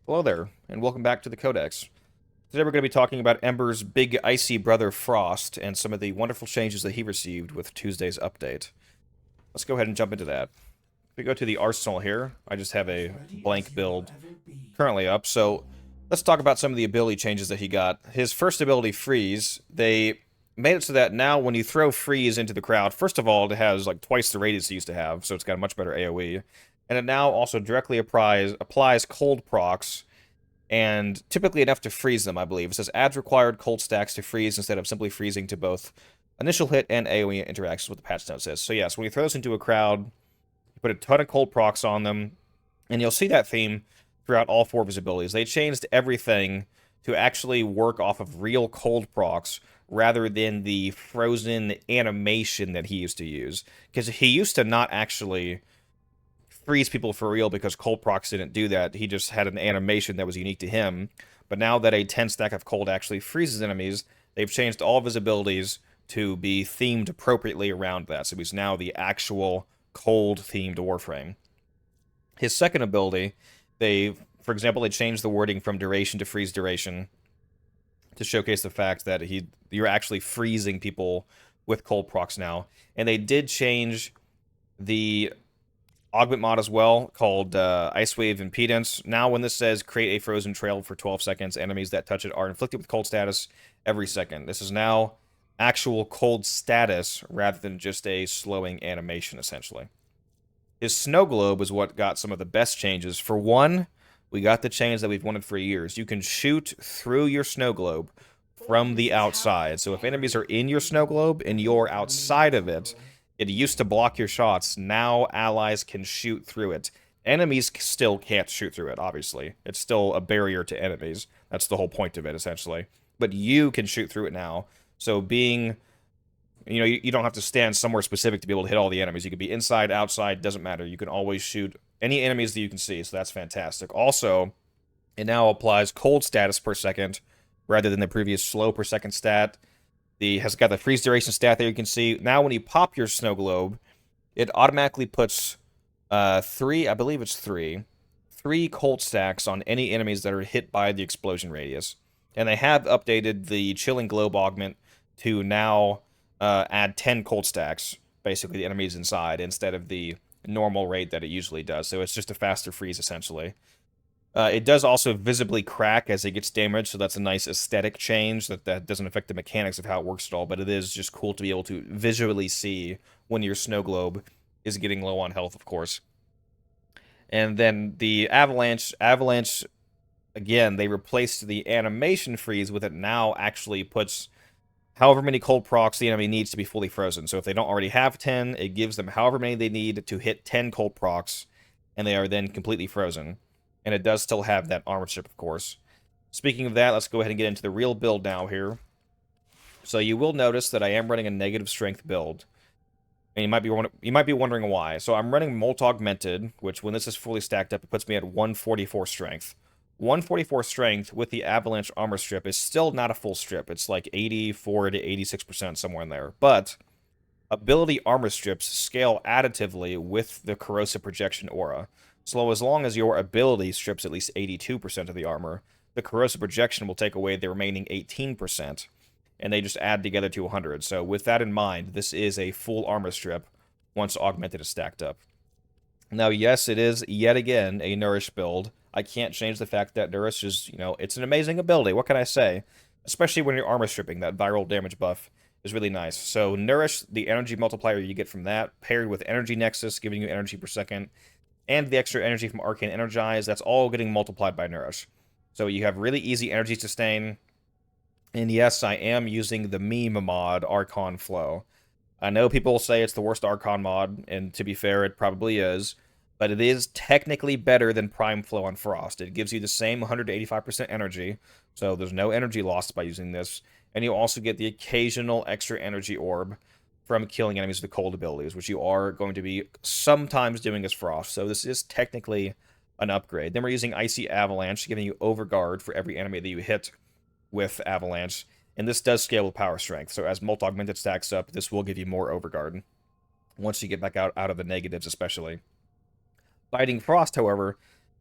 Hello there, and welcome back to the Codex. Today we're going to be talking about Ember's big icy brother Frost and some of the wonderful changes that he received with Tuesday's update. Let's go ahead and jump into that. If we go to the arsenal here, I just have a blank build currently up, so let's talk about some of the ability changes that he got. His first ability, Freeze, they made it so that now when you throw Freeze into the crowd, first of all, it has like twice the radius it used to have, so it's got a much better AoE. And it now also directly applies cold procs and typically enough to freeze them, I believe. It says adds required cold stacks to freeze instead of simply freezing to both initial hit and AoE interactions, what the patch note says. So yes, when you throw this into a crowd, you put a ton of cold procs on them, and you'll see that theme throughout all four of his abilities. They changed everything to actually work off of real cold procs rather than the frozen animation that he used to use. Because he used to not actually freeze people for real because cold procs didn't do that. He just had an animation that was unique to him. But now that a 10 stack of cold actually freezes enemies, they've changed all of his abilities to be themed appropriately around that. So he's now the actual cold themed Warframe. His second ability, for example, they changed the wording from duration to freeze duration to showcase the fact that you're actually freezing people with cold procs now. And they did change the augment mod as well, called Ice Wave Impedance. Now when this says create a frozen trail for 12 seconds, enemies that touch it are inflicted with cold status every second. This is now actual cold status rather than just a slowing animation, essentially. His snow globe is what got some of the best changes. For one, we got the change that we've wanted for years. You can shoot through your snow globe from the outside. So if enemies are in your snow globe and you're outside of it, it used to block your shots. Now allies can shoot through it. Enemies still can't shoot through it, obviously. It's still a barrier to enemies. That's the whole point of it, essentially. But you can shoot through it now. So being, you don't have to stand somewhere specific to be able to hit all the enemies. You could be inside, outside, doesn't matter. You can always shoot any enemies that you can see, so that's fantastic. Also, it now applies cold status per second rather than the previous slow per second stat. Has got the freeze duration stat there you can see. Now when you pop your snow globe, it automatically puts three cold stacks on any enemies that are hit by the explosion radius. And they have updated the chilling globe augment to now add 10 cold stacks, basically the enemies inside, instead of the normal rate that it usually does. So it's just a faster freeze, essentially. It does also visibly crack as it gets damaged, so that's a nice aesthetic change that doesn't affect the mechanics of how it works at all, but it is just cool to be able to visually see when your snow globe is getting low on health, of course. And then the avalanche, again, they replaced the animation freeze with it now actually puts however many cold procs the enemy needs to be fully frozen. So if they don't already have 10, it gives them however many they need to hit 10 cold procs, and they are then completely frozen. And it does still have that armor strip, of course. Speaking of that, let's go ahead and get into the real build now here. So you will notice that I am running a negative strength build. And you might be wondering why. So I'm running Molt Augmented, which when this is fully stacked up, it puts me at 144 strength. 144 strength with the Avalanche armor strip is still not a full strip. It's like 84 to 86%, somewhere in there. But ability armor strips scale additively with the corrosive projection aura. So as long as your ability strips at least 82% of the armor, the corrosive projection will take away the remaining 18%, and they just add together to 100. So with that in mind, this is a full armor strip once Augmented is stacked up. Now, yes, it is yet again a Nourish build. I can't change the fact that Nourish is, it's an amazing ability. What can I say? Especially when you're armor stripping, that viral damage buff is really nice. So Nourish, the energy multiplier you get from that, paired with Energy Nexus, giving you energy per second, and the extra energy from Arcane Energize, that's all getting multiplied by Nourish. So you have really easy energy sustain. And yes, I am using the meme mod, Archon Flow. I know people say it's the worst Archon mod, and to be fair, it probably is. But it is technically better than Prime Flow on Frost. It gives you the same 185% energy, so there's no energy lost by using this. And you also get the occasional extra energy orb from killing enemies with cold abilities, which you are going to be sometimes doing as Frost. So this is technically an upgrade. Then we're using Icy Avalanche, giving you Overguard for every enemy that you hit with Avalanche. And this does scale with power strength. So as Molt Augmented stacks up, this will give you more Overguard once you get back out of the negatives, especially. Biting Frost, however,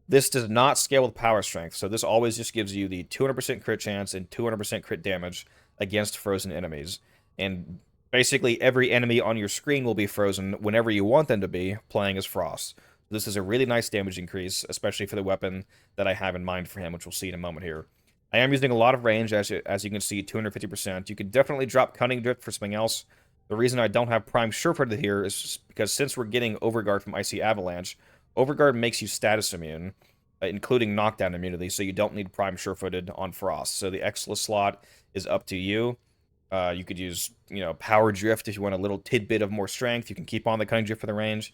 This does not scale with power strength, so this always just gives you the 200% crit chance and 200% crit damage against frozen enemies. And basically every enemy on your screen will be frozen whenever you want them to be, playing as Frost. This is a really nice damage increase, especially for the weapon that I have in mind for him, which we'll see in a moment here. I am using a lot of range, as you can see, 250%. You could definitely drop Cunning Drift for something else. The reason I don't have Prime Surefooted here is because since we're getting Overguard from Icy Avalanche, Overguard makes you status immune, including knockdown immunity, so you don't need Prime Surefooted on Frost. So the Exilus slot is up to you. You could use, Power Drift if you want a little tidbit of more strength. You can keep on the Cunning Drift for the range.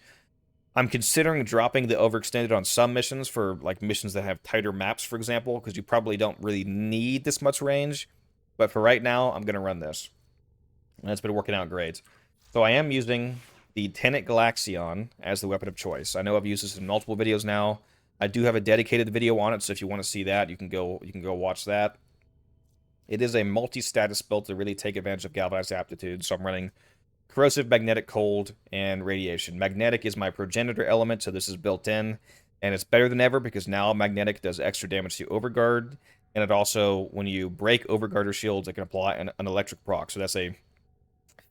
I'm considering dropping the Overextended on some missions for, like, missions that have tighter maps, for example, because you probably don't really need this much range. But for right now, I'm going to run this. And it's been working out great. So I am using the Tenet Galaxion as the weapon of choice. I know I've used this in multiple videos now. I do have a dedicated video on it, so if you want to see that, you can go watch that. It is a multi-status build to really take advantage of Galvanized Aptitude, so I'm running Corrosive, Magnetic, Cold, and Radiation. Magnetic is my progenitor element, so this is built in, and it's better than ever because now Magnetic does extra damage to Overguard, and it also, when you break Overguard or shields, it can apply an electric proc, so that's a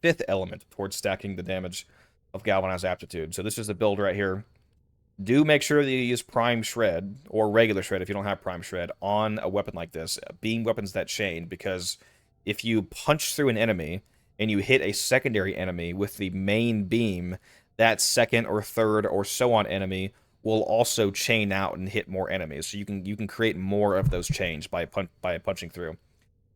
5th element towards stacking the damage of Galvanized Aptitude. So this is the build right here. Do make sure that you use Prime Shred, or regular Shred if you don't have Prime Shred, on a weapon like this, beam weapons that chain, because if you punch through an enemy, and you hit a secondary enemy with the main beam, that second or third or so on enemy will also chain out and hit more enemies. So you can create more of those chains by punching through.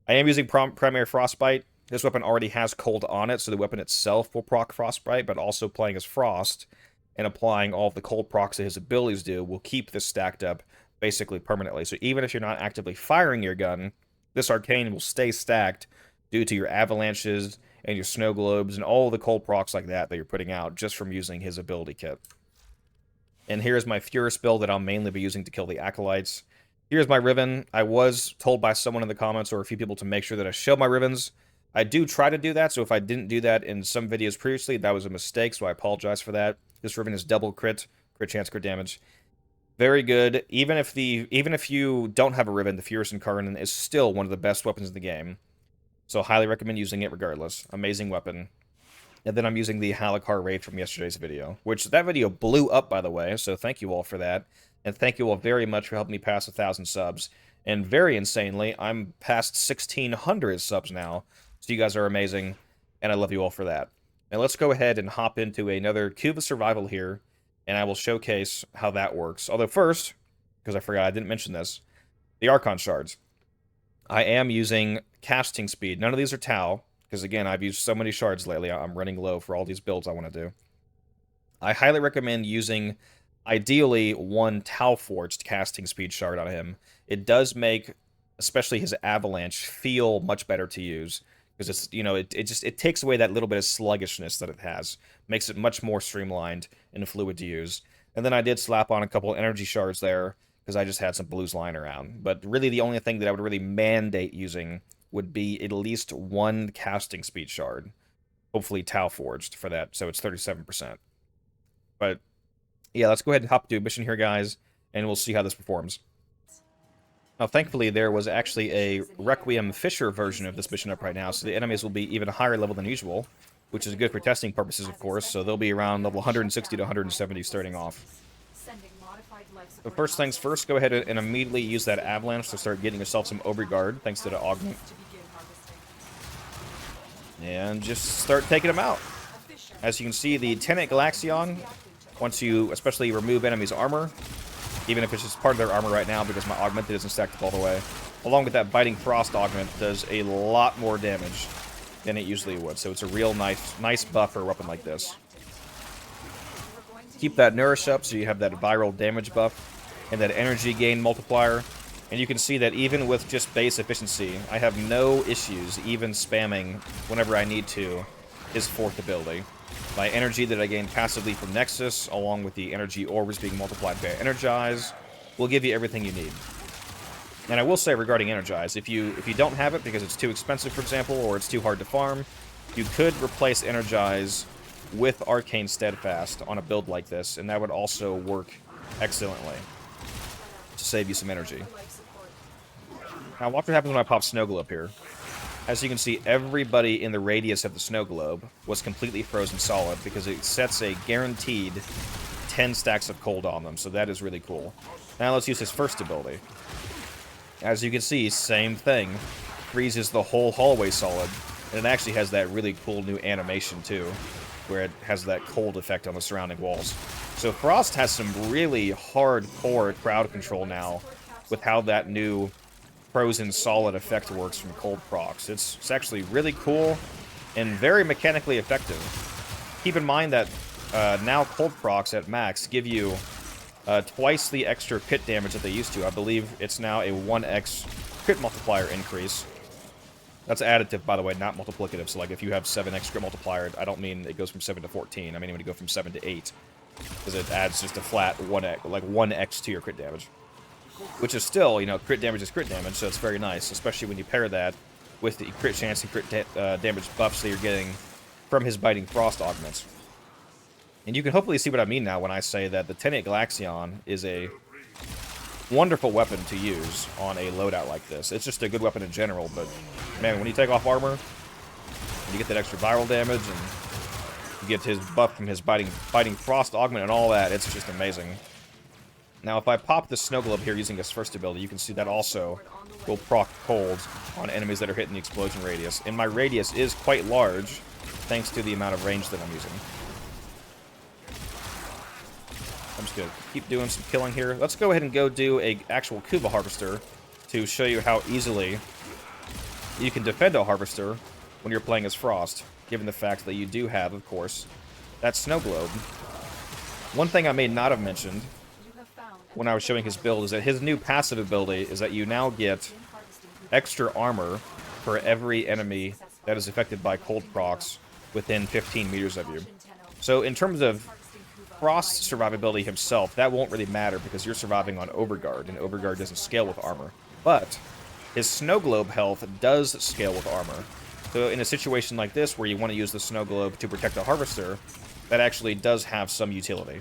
I am using Primary Frostbite. This weapon already has Cold on it, so the weapon itself will proc Frostbite, but also playing as Frost and applying all of the cold procs that his abilities do will keep this stacked up basically permanently. So even if you're not actively firing your gun, this arcane will stay stacked due to your avalanches and your snow globes and all the cold procs like that you're putting out just from using his ability kit. And here's my Furus build that I'll mainly be using to kill the Acolytes. Here's my Riven. I was told by someone in the comments or a few people to make sure that I show my Rivens. I do try to do that, so if I didn't do that in some videos previously, that was a mistake, so I apologize for that. This Riven is double crit chance, crit damage. Very good. Even if you don't have a Riven, the Furus Incarnate is still one of the best weapons in the game. So highly recommend using it regardless. Amazing weapon. And then I'm using the Halakar Wraith from yesterday's video, which that video blew up, by the way, so thank you all for that. And thank you all very much for helping me pass 1,000 subs. And very insanely, I'm past 1,600 subs now. So you guys are amazing, and I love you all for that. And let's go ahead and hop into another Cube of Survival here, and I will showcase how that works. Although first, because I forgot I didn't mention this, the Archon Shards. I am using casting speed. None of these are Tau, because again, I've used so many shards lately, I'm running low for all these builds I want to do. I highly recommend using, ideally, one Tau-forged casting speed shard on him. It does make, especially his Avalanche, feel much better to use, because it's, it takes away that little bit of sluggishness that it has. Makes it much more streamlined and fluid to use. And then I did slap on a couple energy shards there, because I just had some blues lying around. But really the only thing that I would really mandate using would be at least one casting speed shard. Hopefully Tau forged for that, so it's 37%. But yeah, let's go ahead and hop to a mission here, guys, and we'll see how this performs. Now, thankfully, there was actually a Requiem Fisher version of this mission up right now, so the enemies will be even higher level than usual, which is good for testing purposes, of course, so they'll be around level 160 to 170 starting off. But first things first, go ahead and immediately use that Avalanche to start getting yourself some Overguard, thanks to the Augment. And just start taking them out. As you can see, the Tenet Galaxion, once you especially remove enemies' armor, even if it's just part of their armor right now because my Augmented isn't stacked up all the way, along with that Biting Frost Augment, does a lot more damage than it usually would. So it's a real nice buff for a weapon like this. Keep that Nourish up so you have that viral damage buff and that energy gain multiplier. And you can see that even with just base efficiency, I have no issues even spamming whenever I need to his 4th ability. My energy that I gain passively from Nexus, along with the energy orbs being multiplied by Energize, will give you everything you need. And I will say regarding Energize, if you don't have it because it's too expensive, for example, or it's too hard to farm, you could replace Energize with Arcane Steadfast on a build like this, and that would also work excellently. to save you some energy. Now watch what happens when I pop Snow Globe here. As you can see, everybody in the radius of the Snow Globe was completely frozen solid because it sets a guaranteed 10 stacks of cold on them, so that is really cool. Now let's use his first ability. As you can see, same thing. Freezes the whole hallway solid, and it actually has that really cool new animation too, where it has that cold effect on the surrounding walls. So Frost has some really hardcore crowd control now with how that new frozen solid effect works from cold procs. It's actually really cool and very mechanically effective. Keep in mind that now cold procs at max give you twice the extra crit damage that they used to. I believe it's now a 1x crit multiplier increase. That's additive, by the way, not multiplicative. So, like, if you have 7x crit multiplier, I don't mean it goes from 7 to 14. I mean it would go from 7 to 8. Because it adds just a flat 1x, like 1x to your crit damage. Which is still, you know, crit damage is crit damage, so it's very nice. Especially when you pair that with the crit chance and crit damage buffs that you're getting from his Biting Frost augments. And you can hopefully see what I mean now when I say that the Tenet Galaxion is a wonderful weapon to use on a loadout like this. It's just a good weapon in general, but man, when you take off armor, you get that extra viral damage, and you get his buff from his Biting Frost augment and all that, it's just amazing. Now, if I pop the Snow Globe here using his first ability, you can see that also will proc cold on enemies that are hitting the explosion radius. And my radius is quite large, thanks to the amount of range that I'm using. I'm just going to keep doing some killing here. Let's go ahead and go do a actual Kuva Harvester to show you how easily you can defend a Harvester when you're playing as Frost, given the fact that you do have, of course, that Snow Globe. One thing I may not have mentioned when I was showing his build is that his new passive ability is that you now get extra armor for every enemy that is affected by cold procs within 15 meters of you. So in terms of Frost's survivability himself, that won't really matter because you're surviving on Overguard, and Overguard doesn't scale with armor. But his Snow Globe health does scale with armor. So in a situation like this where you want to use the Snow Globe to protect a Harvester, that actually does have some utility.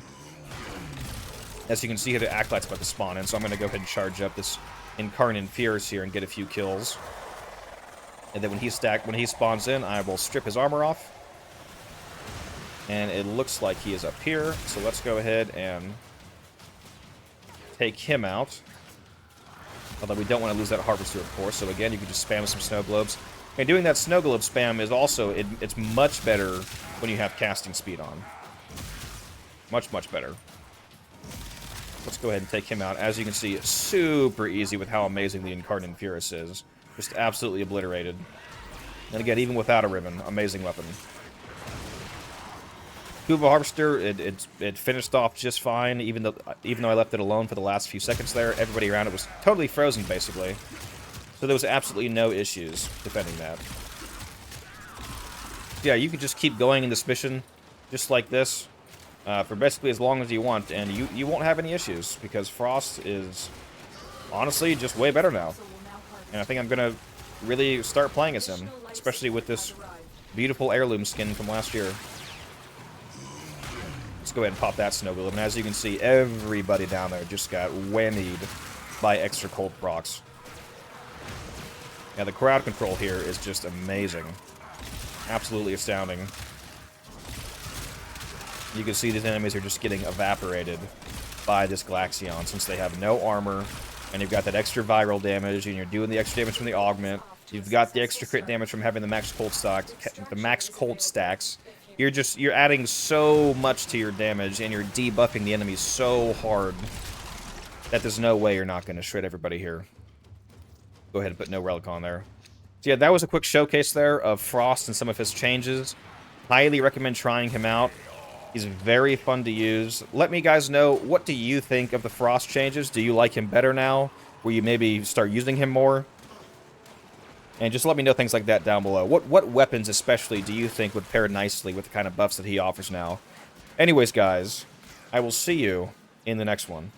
As you can see here, the Acolyte's about to spawn in, so I'm going to go ahead and charge up this Incarnate Fierce here and get a few kills. And then when he spawns in, I will strip his armor off. And it looks like he is up here, so let's go ahead and take him out. Although we don't want to lose that Harvester, of course, so again, you can just spam some Snow Globes. And doing that Snow Globe spam is also, it's much better when you have casting speed on. Much, much better. Let's go ahead and take him out. As you can see, super easy with how amazing the Incarnate Fierce is. Just absolutely obliterated. And again, even without a ribbon, amazing weapon. Kuva Harvester, it finished off just fine, even though I left it alone for the last few seconds there. Everybody around it was totally frozen, basically. So there was absolutely no issues defending that. Yeah, you could just keep going in this mission, just like this, for basically as long as you want, and you won't have any issues, because Frost is honestly just way better now. And I think I'm going to really start playing as him, especially with this beautiful heirloom skin from last year. Let's go ahead and pop that Snow Globe, and as you can see, everybody down there just got whammied by extra cold procs. Yeah, the crowd control here is just amazing. Absolutely astounding. You can see these enemies are just getting evaporated by this Galaxion since they have no armor, and you've got that extra viral damage, and you're doing the extra damage from the augment. You've got the extra crit damage from having the max cold stacks. You're adding so much to your damage, and you're debuffing the enemies so hard that there's no way you're not going to shred everybody here. Go ahead and put no relic on there. So yeah, that was a quick showcase there of Frost and some of his changes. Highly recommend trying him out. He's very fun to use. Let me guys know, what do you think of the Frost changes? Do you like him better now? Will you maybe start using him more? And just let me know things like that down below. What weapons especially do you think would pair nicely with the kind of buffs that he offers now? Anyways, guys, I will see you in the next one.